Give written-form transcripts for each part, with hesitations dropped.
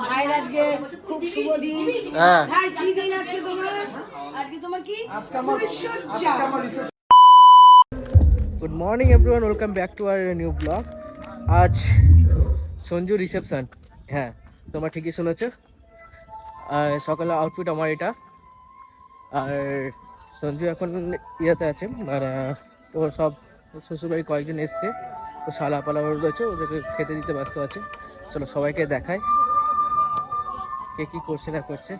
ভাইয়ের আজকে খুব শুভ দিন। ভাই কি দিন আজকে তোমার? আজকে তোমার কি? আজকে আমার good morning everyone, welcome back to our new blog. আজ সঞ্জু রিসেপশন। হ্যাঁ, তোমরা ঠিকই শুনেছো। আর সকালে আউটফিট আমার এটা। আর সঞ্জু এখন ইয়েতে আছে, আর তো সব শ্বশুরবাড়ি কয়েকজন এসছে, তো শালাপালা রয়েছে, ওদেরকে খেতে দিতে ব্যস্ত আছে। চলো সবাইকে দেখায় কে কী করছে না করছে।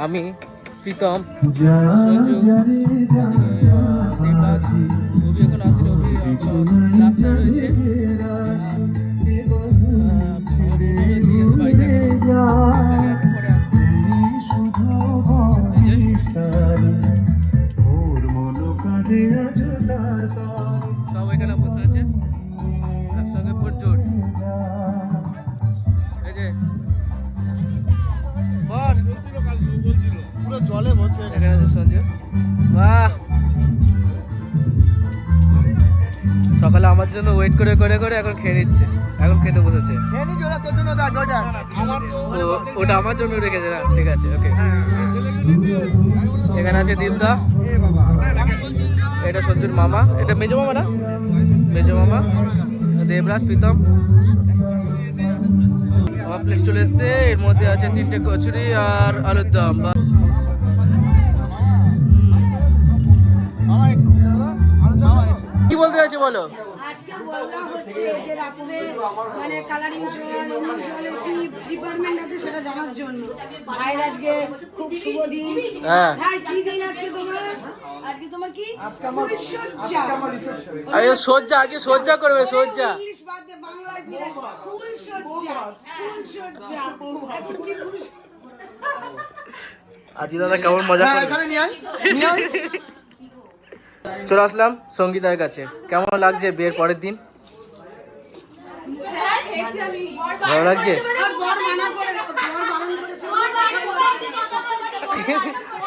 আমি, প্রীতম, সঞ্জু, দেবরাজ, অভি এখন আসেনি, অভি রাস্তায় রয়েছে। সব এখানে বসে আছে একসঙ্গে প্রচুর। এই যে পুরো জলে ভর্তি এখানে আছে সঞ্জু। বাহ, সকালে আমার জন্য ওয়েট করে করে করে এখন খেয়ে নিচ্ছে, এখন খেতে বসেছে। ওটা আমার জন্য রেখেছে না, ঠিক আছে, ওকে। এখানে আছে দীপদা, এটা সঞ্জুর মামা, এটা মেজো মামা না, মেজো মামা। দেবরাজ, প্রীতম, আমার প্লেট চলে এসছে। এর মধ্যে আছে 3টে কচুরি আর আলুর দম। কি বলতে চাইছো বলো? আজকে বললাম হচ্ছে যে রাত্রে মানে কালারিং জলের কি ডিপার্টমেন্ট আছে সেটা জানার জন্য। ভাইয়ের আজকে খুব শুভ দিন। ভাই কি দিন আজকে তোমার? আজকে তোমার কি? আজকে আমার সজ্জা, আজকে সজ্জা করবে, সজ্জা। ইংলিশ বাদ দিয়ে বাংলায় ফিরে ফুল সজ্জা, ফুল সজ্জা। এখন কি ফুল? আজকে দাদা কেমন মজা করবে? চলে আসলাম সঙ্গীতার কাছে। কেমন লাগছে বিয়ের পরের দিন? ভালো লাগছে?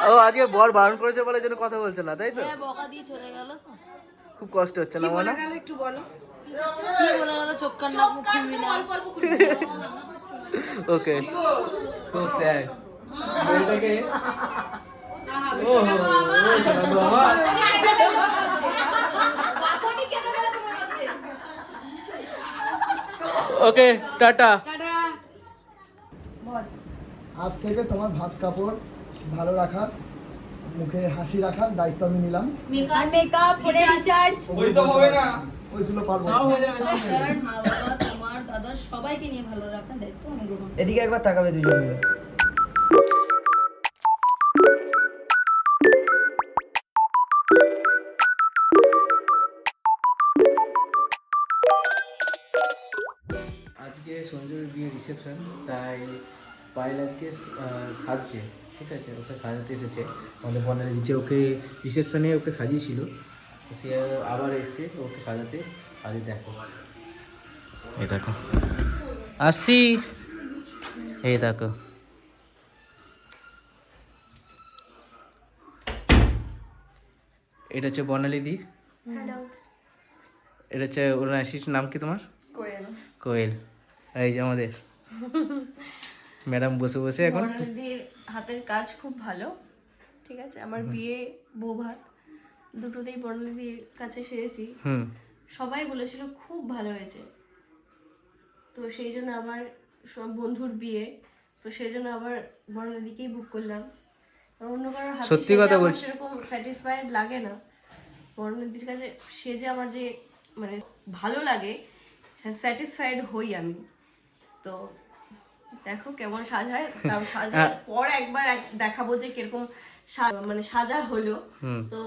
ও আজকে বর বারণ করেছে বলে জন্য কথা বলছে না, তাই তো? খুব কষ্ট হচ্ছে না মনে? একটু বলো ওকে, সো স্যাড। ওকে, টাটা। আজ থেকে তোমার ভাত কাপড় ভালো রাখার, মুখে হাসি রাখার দায়িত্ব আমি নিলাম। মেকআপ রিচার্জ ওই ছিল পারবো। মা বাবা তোমার দাদা সবাইকে নিয়ে ভালো রাখার দায়িত্ব আমি গ্রহণ করি। এদিকে একবার তাকাবে দুজন মিলে। আজকে সঞ্জুর বিয়ে রিসেপশন, তাই পায়েল আজকে সাজছে, ঠিক আছে, ওকে সাজাতে এসেছে আমাদের বন্ধের নিচে। ওকে রিসেপশনে ওকে সাজিয়েছিল, সে আবার এসছে ওকে সাজাতে। আজ দেখো, এই দেখো আসছি, এই দেখো। এটা হচ্ছে বর্ণালী দি, এটা হচ্ছে ওর অ্যাসিস্ট্যান্ট। নাম কি তোমার? কোয়েল। কোয়েল। এই যে আমাদের ম্যাডাম বসে বসে এখন। বর্ণালীদির হাতের কাজ খুব ভালো, ঠিক আছে। আমার বিয়ে বউ ভাত দুটোতেই বর্ণালীদির কাছে সেরেছি। সবাই বলেছিল খুব ভালো হয়েছে, তো সেই জন্য আবার সব বন্ধুর বিয়ে, তো সেই জন্য আবার বর্ণালীদিকেই বুক করলাম। অন্য কারোর হাতে সত্যি কথা বলছি, সেরকম স্যাটিসফাইড লাগে না। বর্ণালীদির কাছে সেজে আমার যে মানে ভালো লাগে, স্যাটিসফাইড হই আমি। তো দেখো কেমন সাজায়, তার সাজার পর একবার দেখাবো যে কিরকম মানে সাজা হলো। তো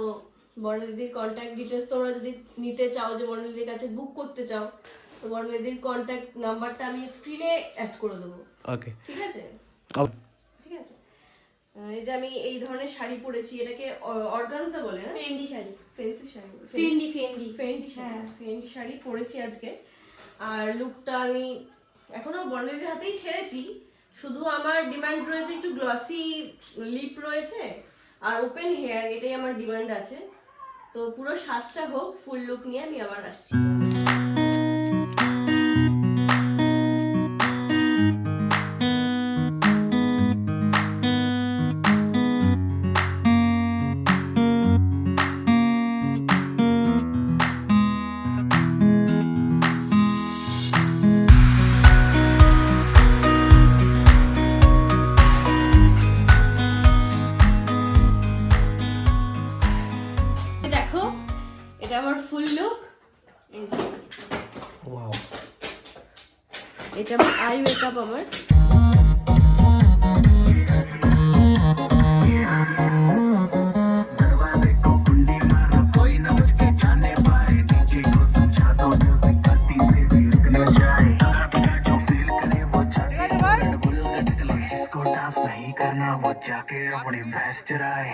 বর্ণালীদির কন্ট্যাক্ট ডিটেলস তোমরা যদি নিতে চাও, যে বর্ণালীদির কাছে বুক করতে চাও, তো বর্ণালীদির কন্ট্যাক্ট নাম্বারটা আমি স্ক্রিনে অ্যাড করে দেবো। ওকে, ঠিক আছে, ঠিক আছে। এই যে আমি এই ধরনের শাড়ি পরেছি, এটাকে অর্গানজা বলে না, Fendi sari, fancy sari, Fendi sari পরেছি আজকে। আর লুকটা আমি এখনো বর্ণালীদের হাতেই ছেড়েছি, শুধু আমার ডিমান্ড রয়েছে একটু গ্লসি লিপ রয়েছে আর ওপেন হেয়ার, এটাই আমার ডিমান্ড আছে। তো পুরো সাজটা হোক, ফুল লুক নিয়ে আমি আবার আসছি। এটা আই মেকআপ আমার। जाके अपनी भैंस चराए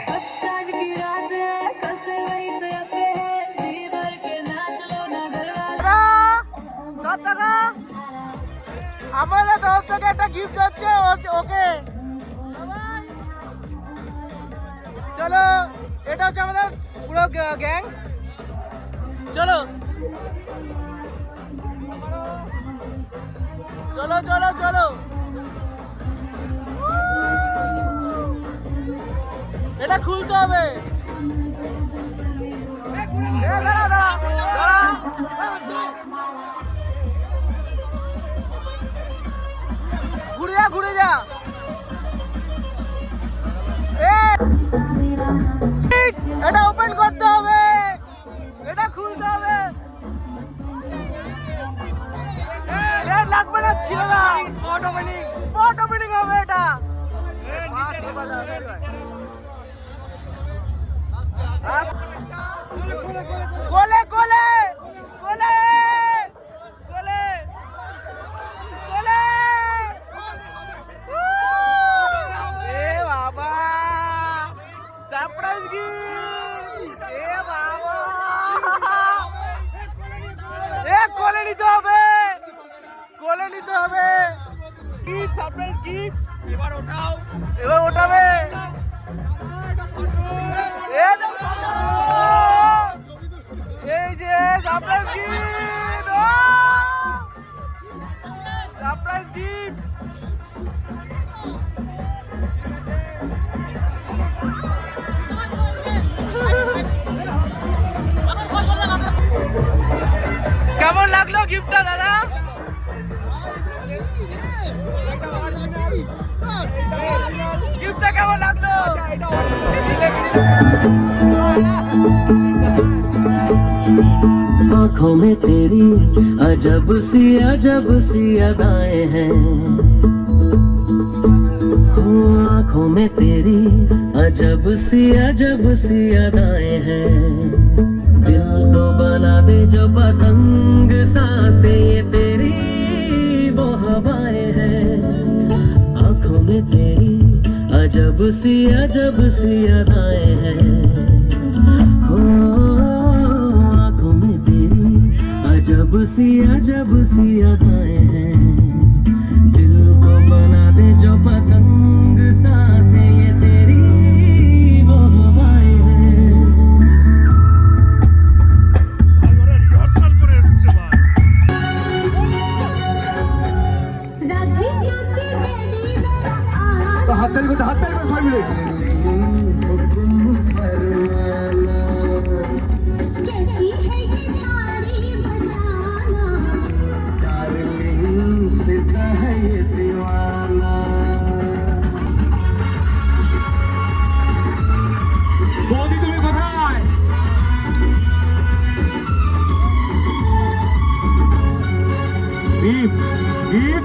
আমাদের তরফ থেকে একটা গিফট হচ্ছে ওকে। চলো, এটা হচ্ছে আমাদের পুরো গ্যাং। চলো চলো চলো চলো, এটা খুলতে হবে। দাঁড়া দাঁড়া দাঁড়া, ঘুরে যা ঘুরে যা। এটা ওপেন করতে হবে, এটা খুলতে হবে। লাগবে না, ছিল না, স্পট ওপেনিং হবে এটা। কোলে কোলে কোলে কোলে কোলে, এ বাবা সারপ্রাইজ গিফট, এ বাবা এ কোলে নিতে হবে, কোলে নিতে হবে। Gift, surprise gift. এবার ওঠাও, এবার ওঠাবে। এই যে সারপ্রাইজ গিফট, সারপ্রাইজ গিফট। কেমন লাগলো গিফটটা দাদা? গিফটটা কেমন লাগলো? आँखों में तेरी अजब सी अदाएं हैं, आँखों में तेरी अजब सी अदाएं हैं। दिल को बना दे जो पतंग, सांसें ये तेरी वो हवाएं हैं। आँखों में तेरी अजब सी अदाएं हैं। आँखों में तेरी अजब सी अदाएं हैं। दिल को बना दे जो पतंग, सांसें ये तेरी वो हवाएं हैं। तो हाथ ताली को सभी मिले। বৌদি তুমি কোথায়? দীপ, দীপ,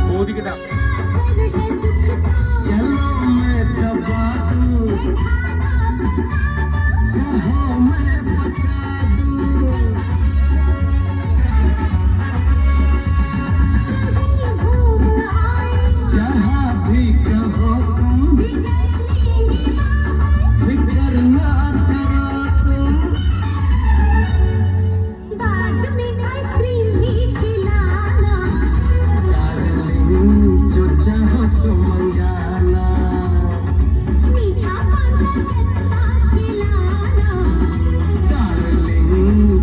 বৌদিকে ডাক। चलो मैं दबा दूं, कहो मैं पका दूं, जहाँ भी कहो तुम, फिक्र ना करो तुम। डार्लिंग जो चाहो सो मंगाना, डार्लिंग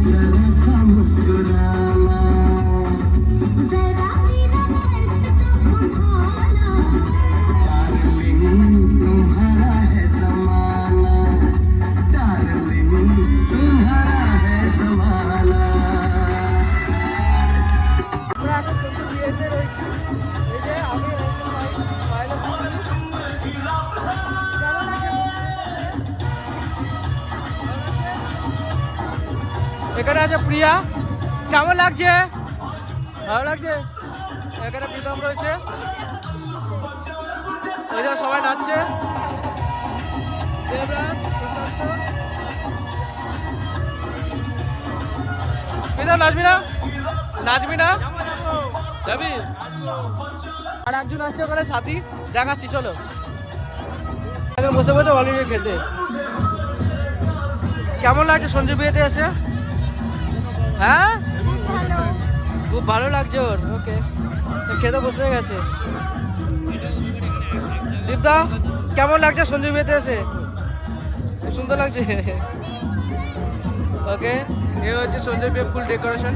जरा सा मुस्कुराना, डार्लिंग तुम्हारा है ज़माना, डार्लिंग तुम्हारा है ज़माना। আমরা এখন সত্যি বিয়েতে রয়েছি। এই যে আমি এখানে আছে প্রিয়া। কেমন লাগছে? ভালো লাগছে? এখানে প্রীতম রয়েছে, ওই জন্য সবাই নাচছে। দেবরাজ, প্রশান্ত। প্রীতম নাচবি না? নাচবি না? যাবি? আর একজন আছে ওখানে সাথী, দেখাচ্ছি চলো। এখন বসে বসে অলরেডি খেতে। কেমন লাগছে সঞ্জু বিয়েতে এসে? হ্যাঁ, খুব ভালো লাগছে ওর। ওকে, খেতে বসে গেছে। দীপদা, কেমন লাগছে সঞ্জু বিয়েতে এসে? খুব সুন্দর লাগছে। ওকে, এ হচ্ছে সঞ্জয় বিয়ে ফুল ডেকোরেশন।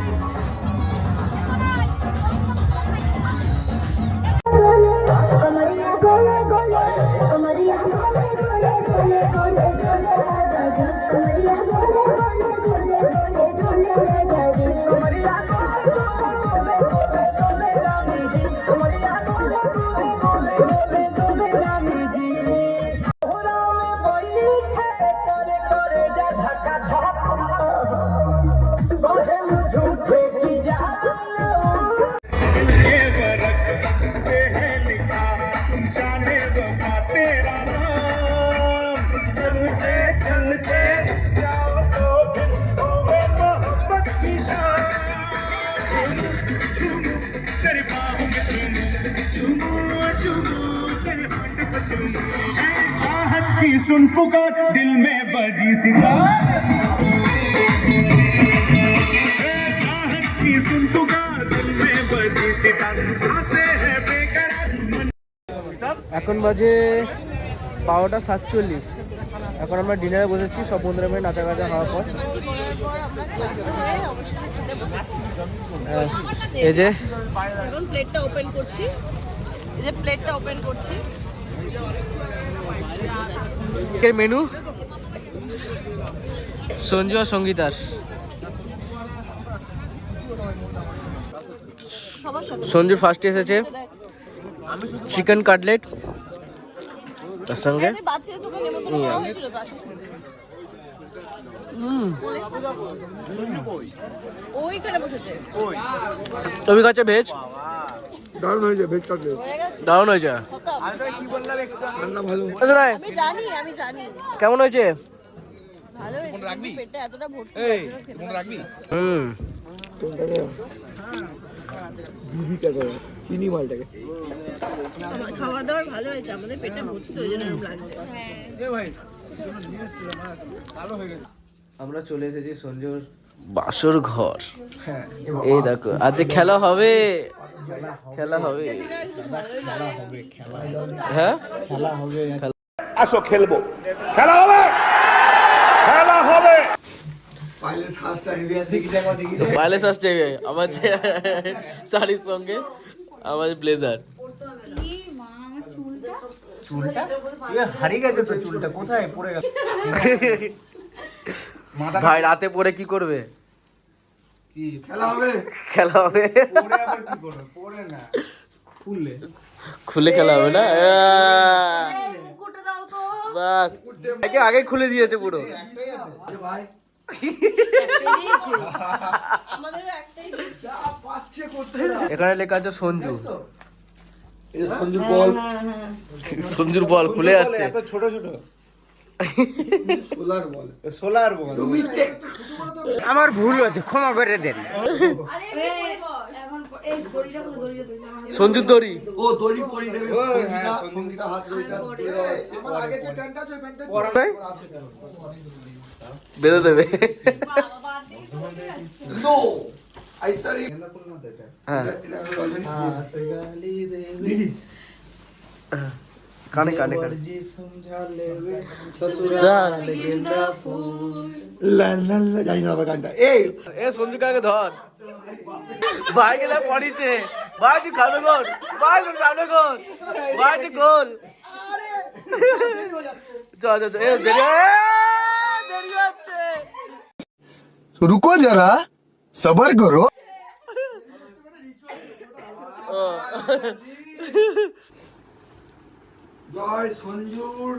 सुन पुकार दिल में बड़ी चाहत की सुन पुकार दिल में बड़ी सितार सांसें है बेकरार। এখন বাজে 12:47। এখন আমরা ডিনারে বসেছি সব বন্ধুরা মিলে নাচা গাচা হওয়ার পর। এই যে এখন প্লেটটা ওপেন করছি, এই যে প্লেটটা ওপেন করছি। মেনু সঞ্জু আর সঙ্গীতার। সঞ্জু ফার্স্টে এসেছে চিকেন কাটলেট, তার সঙ্গে তুমি কাছে ভেজ দারুণ হয়েছে, ভেজ কাটলেট দারুণ হয়েছে। আমি জানি কেমন হয়েছে? ভালো হয়েছে, পেটটা এতটা ভর্তি চিনি মালটাকে খাওয়া দাওয়ার ভালো হয়েছে, আমাদের পেটটা ভর্তি তো ওই জন্য এরকম লাগছে। আমরা চলে এসেছি সঞ্জুর বাসর ঘর। এই দেখো আজ খেলা হবে, খেলা হবে। হ্যাঁ, খেলা হবে। আসো খেলবো, খেলা হবে, খেলা হবে। পাইলেস আসছে আমার শাড়ির সঙ্গে আমার ব্লেজার। ভাই রাতে পরে কি করবে? খেলা হবে, খেলা হবে, খুলে খেলা হবে না? বাস আগে খুলে দিয়েছে পুরো। এখানে লেখা আছে সঞ্জু। সঞ্জুর বল, সঞ্জুর বল খুলে যাচ্ছে। ছোট ছোট সোলার বল। আমার ভুল হয়েছে, ক্ষমা করে দেন। সঞ্জুর দড়ি, ও দড়ি পরি দেবে, সঙ্গীতা হাত দড়িটা আমার আগে যে প্যান্টটা আছে ওই প্যান্টটা বেঁধে দেবে। No I sorry. হ্যাঁ, কানে কানে কানে। জানি না গানটা। এই এ সঞ্জু কাকে ধর, ভাইকে দেখ পড়িছে। ভাই তুই খাবে গোল, ভাই তুই সামনে গোল, ভাই তুই গোল। চল চল এ দেরি হচ্ছে। রুকো যারা, সবার করো। জয় সঞ্জুর,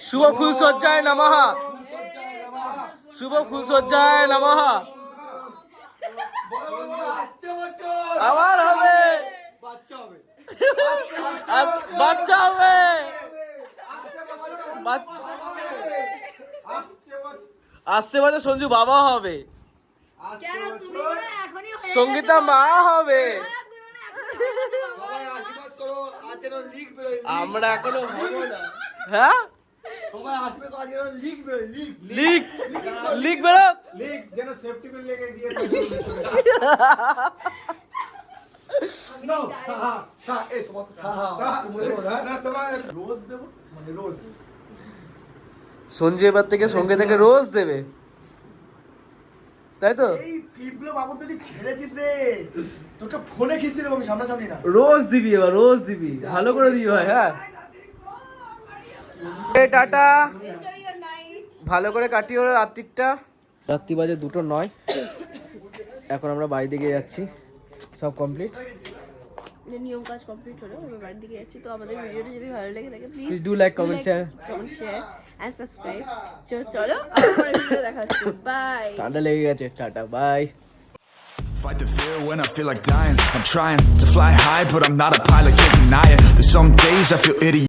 শুভ ফুল সজ্জায় নমঃ। শুভ ফুলসজ্জায় নমঃ। আবার হবে, বাচ্চা হবে, আসছে বছর সঞ্জু বাবা হবে, সঙ্গীতা মা হবে। আমরা এখনো হবো না। হ্যাঁ লিক লিক বেরো। রোজ দেবো মানে রোজ সঞ্জু এবার থেকে সঙ্গে থেকে রোজ দেবে, তাই তো? এই ক্লিপগুলো বাবু তুই ছেড়েছিস রে, তোকে ফোনে খিস্তি দেবো আমি সামনাসামনি না। রোজ দিবি এবার, রোজ দিবি, ভালো করে দিবি ভাই। হ্যাঁ টাটা, ভালো করে কাটিও রাত্রিটা। রাত্রি বাজে 2:09, এখন আমরা বাড়ি দিকে যাচ্ছি, সব কমপ্লিট, নিয়ম কাজ কমপ্লিট হলো, আমি বাড়ির দিকে যাচ্ছি। তো আমাদের ভিডিওটা যদি ভালো লেগে থাকে please do like, comment, share and subscribe. চলো আবার ভিডিও দেখা হচ্ছে, বাই। ঠান্ডা লেগে গেছে, tata bye. Fight the fear when I feel like dying. I'm trying to fly high, but I'm not a pilot, can't deny it. There's some days I feel idiot.